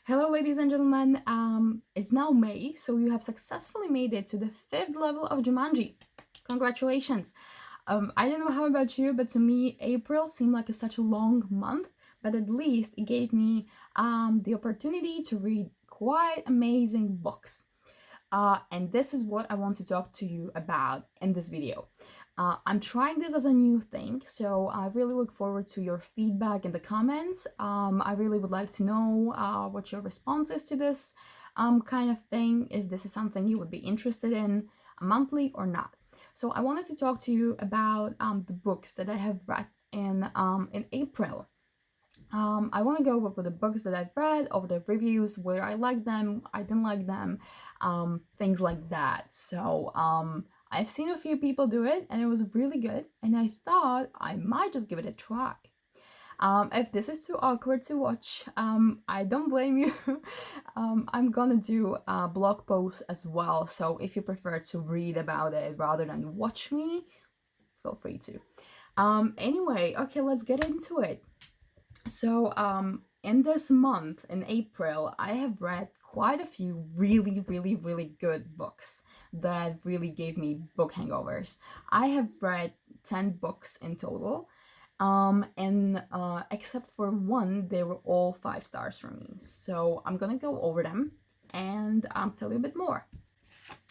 Hello, ladies and gentlemen. It's now May, so you have successfully made it to the fifth level of Jumanji. Congratulations. I don't know how about you, but to me, April seemed like such a long month, but at least it gave me the opportunity to read quite amazing books. And this is what I want to talk to you about in this video. I'm trying this as a new thing, so I really look forward to your feedback in the comments. I really would like to know what your response is to this kind of thing, if this is something you would be interested in monthly or not. So I wanted to talk to you about the books that I have read in April. I want to go over the books that I've read, over the reviews, where I like them, I didn't like them, things like that. So I've seen a few people do it, and it was really good, and I thought I might just give it a try. If this is too awkward to watch, I don't blame you. I'm gonna do a blog post as well, so if you prefer to read about it rather than watch me, feel free to. Anyway, okay, let's get into it. So, in this month, in April, I have read quite a few really good books that really gave me book hangovers. I have read 10 books in total, and except for one, they were all 5 stars for me. So, I'm gonna go over them and tell you a bit more.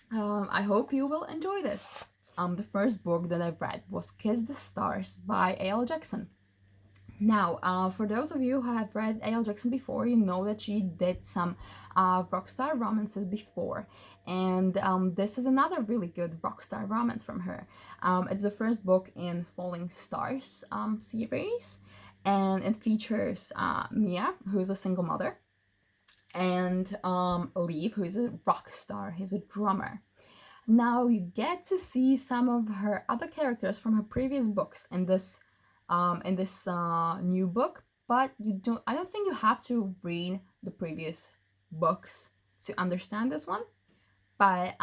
I hope you will enjoy this. The first book that I've read was Kiss the Stars by A.L. Jackson. Now, for those of you who have read A.L. Jackson before, you know that she did some rockstar romances before, and this is another really good rockstar romance from her. It's the first book in Falling Stars series, and it features Mia, who is a single mother, and Leaf, who is a rock star. He's a drummer. Now you get to see some of her other characters from her previous books in this new book, but you don't. I don't think you have to read the previous books to understand this one. But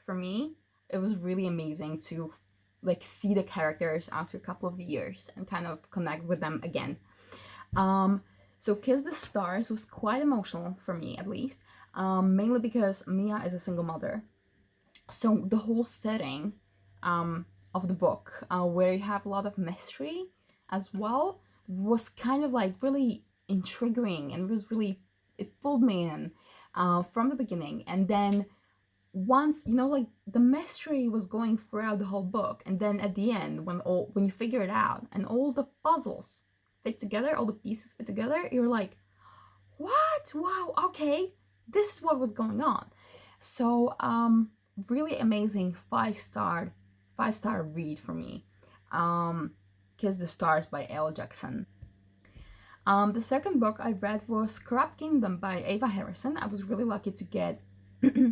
for me, it was really amazing to like see the characters after a couple of years and kind of connect with them again. So Kiss the Stars was quite emotional for me, at least, mainly because Mia is a single mother. So the whole setting of the book, where you have a lot of mystery as well, was kind of like really intriguing, and it pulled me in from the beginning. And then once like the mystery was going throughout the whole book, and then at the end, when you figure it out and all the puzzles fit together, all the pieces fit together, you're like, what? Wow, okay, this is what was going on. So really amazing five star read for me. Kiss the Stars by A.L. Jackson. The second book I read was Corrupt Kingdom by Ava Harrison. I was really lucky to get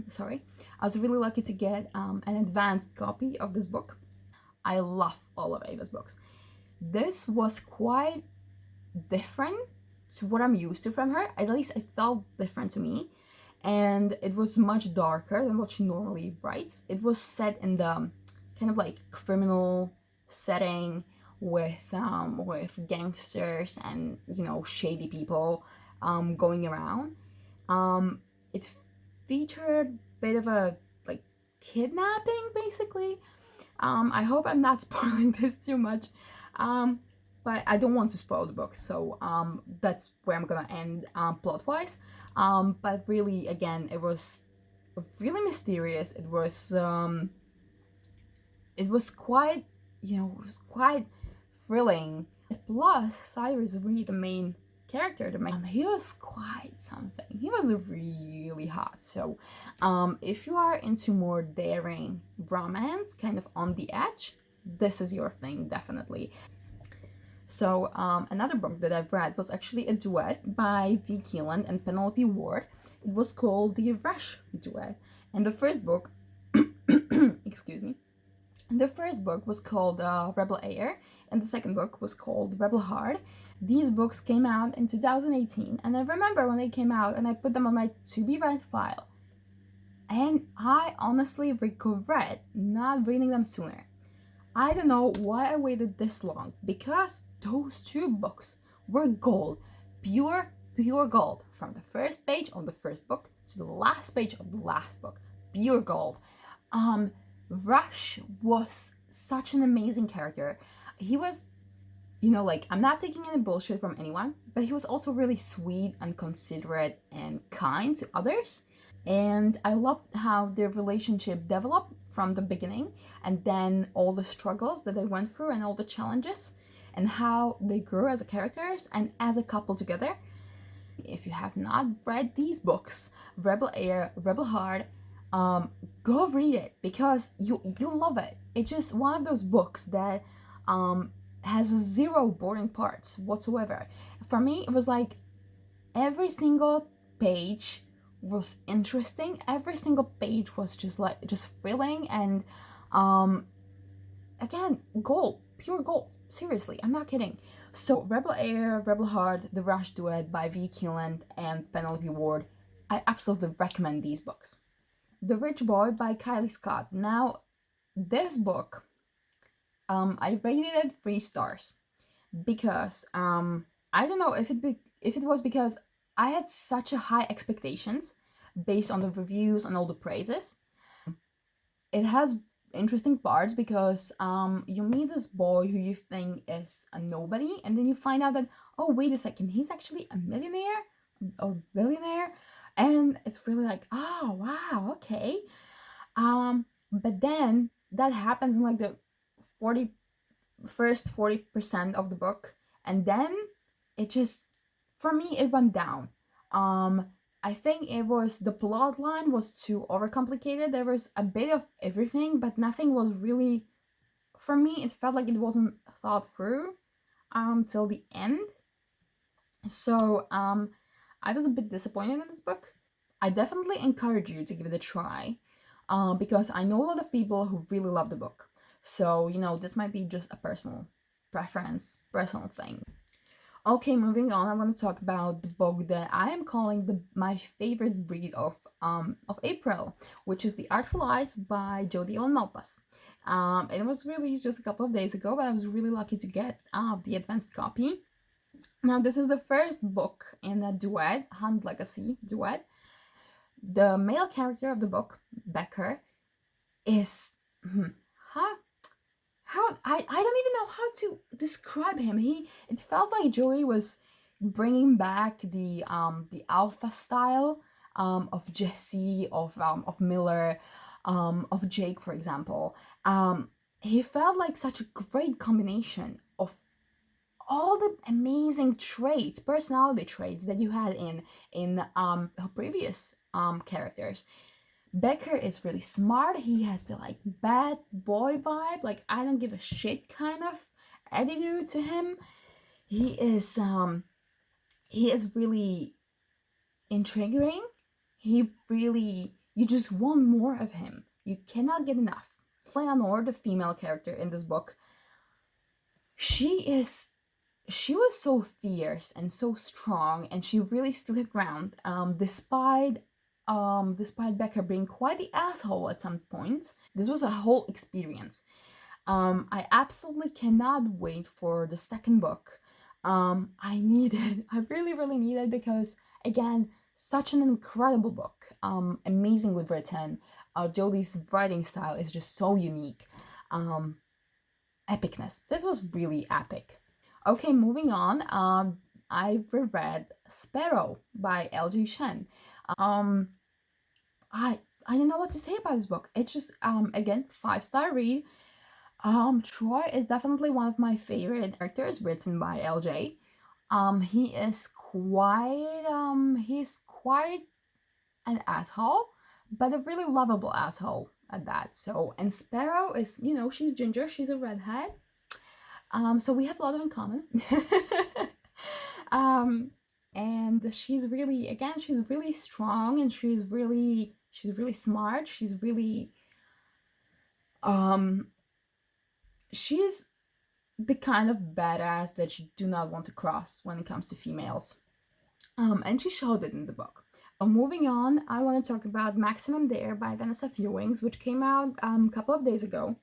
sorry, I was really lucky to get an advanced copy of this book. I love all of Ava's books. This was quite different to what I'm used to from her. At least it felt different to me, and it was much darker than what she normally writes. It was set in the kind of like criminal setting with gangsters and shady people going around. It featured a bit of a like kidnapping, basically. I hope I'm not spoiling this too much. But I don't want to spoil the book, so that's where I'm gonna end plot-wise. But really, again, it was really mysterious. It was quite, it was quite thrilling. Plus, Cyrus Reed, the main character, he was quite something. He was really hot. So, if you are into more daring romance, kind of on the edge, this is your thing, definitely. So another book that I've read was actually a duet by V. Keelan and Penelope Ward. It was called The Rush Duet. And the first book, excuse me, the first book was called Rebel Air, and the second book was called Rebel Heart. These books came out in 2018, and I remember when they came out, and I put them on my to-be-read file. And I honestly regret not reading them sooner. I don't know why I waited this long, because those two books were gold, pure pure gold from the first page of the first book to the last page of the last book. Pure gold. Rush was such an amazing character. He was, like, I'm not taking any bullshit from anyone, but he was also really sweet and considerate and kind to others. And I loved how their relationship developed from the beginning, and then all the struggles that they went through and all the challenges, and how they grew as characters and as a couple together. If you have not read these books, Rebel Air, Rebel Heart, go read it because you'll love it. It's just one of those books that has zero boring parts whatsoever. For me, it was like every single page was interesting. Every single page was just thrilling, and again, gold, pure gold. Seriously, I'm not kidding. So Rebel Air, Rebel Heart, The Rush Duet by V. Keeland and Penelope Ward. I absolutely recommend these books. The Rich Boy by Kylie Scott. Now, this book, I rated it 3 stars because I don't know if it was because I had such a high expectations based on the reviews and all the praises. It has interesting parts because you meet this boy who you think is a nobody, and then you find out that, oh, wait a second, he's actually a millionaire or billionaire, and it's really like, oh wow, okay. But then that happens in like the 40% of the book, and then it just, for me, it went down. I think it was, the plot line was too overcomplicated. There was a bit of everything, but nothing was really, for me, it felt like it wasn't thought through till the end. So I was a bit disappointed in this book. I definitely encourage you to give it a try because I know a lot of people who really love the book. So, this might be just a personal preference, personal thing. Okay, moving on, I want to talk about the book that I am calling my favorite read of April, which is The Artful Eyes by Jodi Ellen Malpass. It was released just a couple of days ago, but I was really lucky to get the advanced copy. Now, this is the first book in a duet, Hunt Legacy duet. The male character of the book, Becker, is I don't even know how to describe him. It felt like Joey was bringing back the alpha style of Jesse, of Miller, of Jake, for example. He felt like such a great combination of all the amazing traits, personality traits that you had in her previous characters. Becker is really smart. He has the like bad boy vibe, like I don't give a shit kind of attitude to him. He is really intriguing. You just want more of him. You cannot get enough. Leonore, the female character in this book, she was so fierce and so strong, and she really stood her ground despite Becker being quite the asshole at some points. This was a whole experience. I absolutely cannot wait for the second book. I really, really need it because, again, such an incredible book. Amazingly written. Jodi's writing style is just so unique. Epicness. This was really epic. Okay, moving on. I've reread Sparrow by L.J. Shen. I don't know what to say about this book. It's just again, 5-star read. Troy is definitely one of my favorite characters written by LJ. He's quite an asshole, but a really lovable asshole at that. So, and Sparrow is, she's ginger, she's a redhead. So we have a lot in common. And she's really strong, and she's really smart. She's really she's the kind of badass that you do not want to cross when it comes to females. And she showed it in the book. Moving on, I want to talk about Maximum Dare by Vanessa Fewings, which came out a couple of days ago.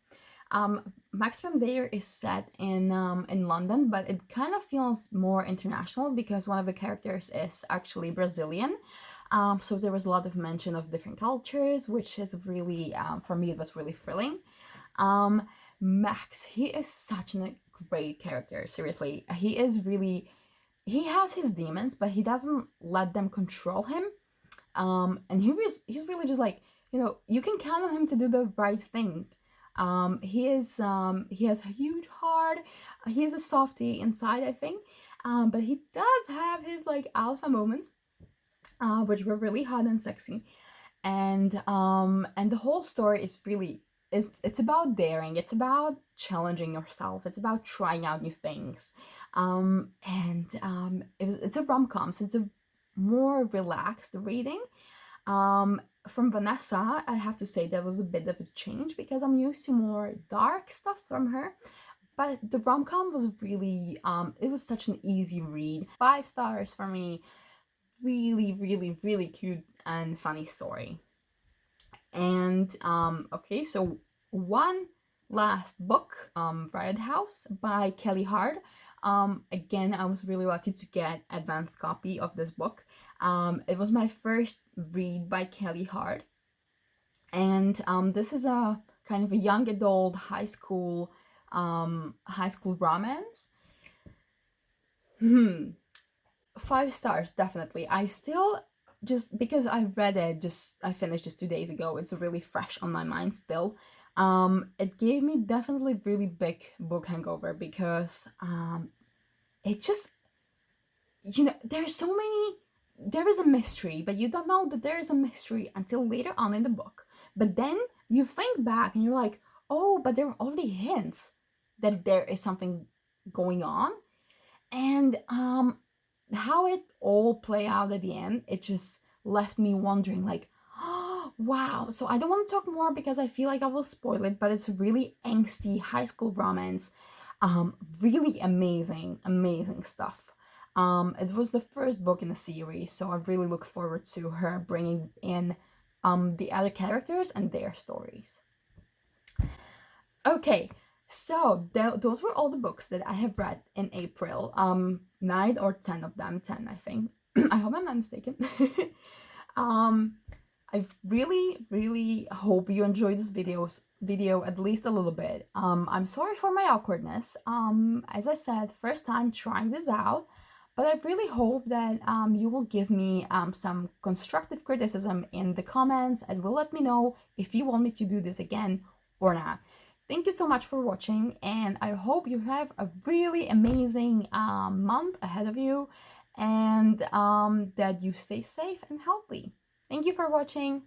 Maximum Dare is set in London, but it kind of feels more international because one of the characters is actually Brazilian. So there was a lot of mention of different cultures, which is really, for me, it was really thrilling. Um, Max, he is such a great character. Seriously, he is really, he has his demons, but he doesn't let them control him. And he's really just like, you know, you can count on him to do the right thing. He has a huge heart. He's a softie inside, I think. But he does have his like alpha moments, which were really hot and sexy. And the whole story is really, it's about daring. It's about challenging yourself. It's about trying out new things. It's a rom-com, so it's a more relaxed reading. From Vanessa, I have to say there was a bit of a change because I'm used to more dark stuff from her. But the rom-com was really, it was such an easy read. 5 stars for me. Really, really, really cute and funny story. And okay, so one last book, Riot House by Kelly Hard. Again, I was really lucky to get advanced copy of this book. It was my first read by Kelly Hard, and this is a kind of a young adult high school romance. 5 stars, definitely. I still, just because I read it, I finished just 2 days ago, it's really fresh on my mind still. It gave me definitely really big book hangover because it just, you know, there is a mystery, but you don't know that there is a mystery until later on in the book. But then you think back and you're like, oh, but there are already hints that there is something going on. And how it all play out at the end, it just left me wondering like, oh, wow. So I don't want to talk more because I feel like I will spoil it, but it's a really angsty high school romance. Really amazing stuff. It was the first book in the series, so I really look forward to her bringing in the other characters and their stories. Okay, so those were all the books that I have read in April. 9 or 10 of them, 10 I think. I hope I'm not mistaken. I really, really hope you enjoyed this video at least a little bit. I'm sorry for my awkwardness. As I said, first time trying this out, but I really hope that you will give me some constructive criticism in the comments and will let me know if you want me to do this again or not. Thank you so much for watching, and I hope you have a really amazing month ahead of you, and that you stay safe and healthy. Thank you for watching.